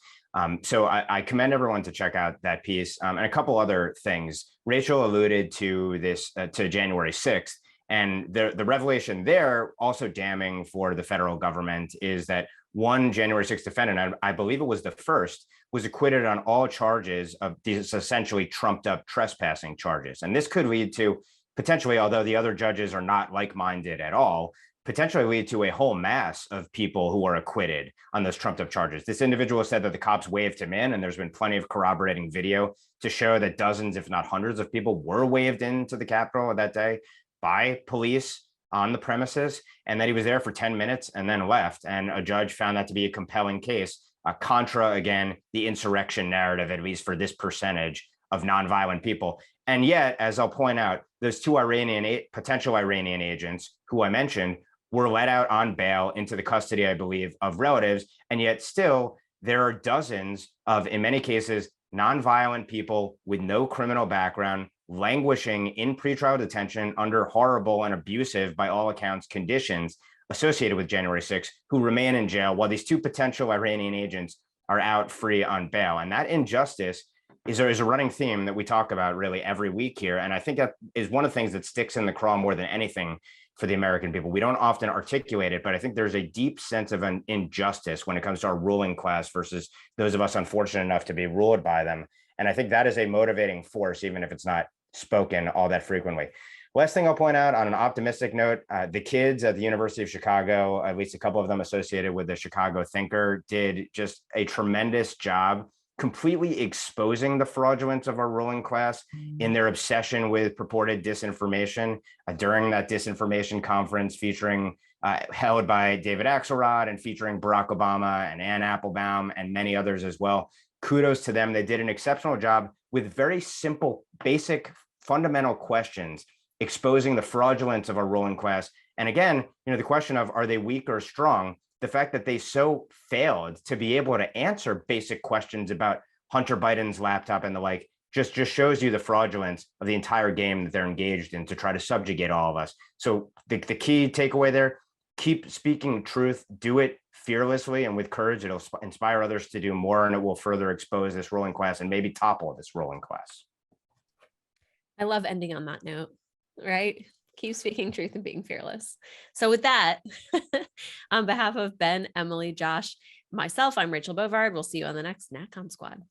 So I commend everyone to check out that piece. And a couple other things. Rachel alluded to this, to January 6th, and the revelation there, also damning for the federal government, is that one January 6th defendant, I believe it was the first, was acquitted on all charges of these essentially trumped up trespassing charges. And this could lead to potentially, although the other judges are not like-minded at all, potentially lead to a whole mass of people who are acquitted on those trumped up charges. This individual said that the cops waved him in, and there's been plenty of corroborating video to show that dozens, if not hundreds of people were waved into the Capitol that day by police on the premises, and that he was there for 10 minutes and then left. And a judge found that to be a compelling case, contra, again, the insurrection narrative, at least for this percentage of nonviolent people. And yet, as I'll point out, those two potential Iranian agents who I mentioned were let out on bail into the custody, I believe, of relatives. And yet still, there are dozens of, in many cases, nonviolent people with no criminal background languishing in pretrial detention under horrible and abusive, by all accounts, conditions associated with January 6th, who remain in jail while these two potential Iranian agents are out free on bail. And that injustice is a running theme that we talk about really every week here. And I think that is one of the things that sticks in the craw more than anything for the American people. We don't often articulate it, but I think there's a deep sense of an injustice when it comes to our ruling class versus those of us unfortunate enough to be ruled by them. And I think that is a motivating force, even if it's not spoken all that frequently. Last thing I'll point out on an optimistic note, the kids at the University of Chicago, at least a couple of them associated with the Chicago Thinker, did just a tremendous job completely exposing the fraudulence of our ruling class in their obsession with purported disinformation during that disinformation conference featuring held by David Axelrod and featuring Barack Obama and Ann Applebaum and many others as well. Kudos to them. They did an exceptional job with very simple, basic, fundamental questions, exposing the fraudulence of our ruling class. And again, the question of, are they weak or strong? The fact that they so failed to be able to answer basic questions about Hunter Biden's laptop and the like just shows you the fraudulence of the entire game that they're engaged in to try to subjugate all of us. So the key takeaway there, keep speaking truth, do it fearlessly and with courage. It'll inspire others to do more, and it will further expose this ruling class and maybe topple this ruling class. I love ending on that note, right? Keep speaking truth and being fearless. So with that, on behalf of Ben, Emily, Josh, myself, I'm Rachel Bovard. We'll see you on the next NatCon Squad.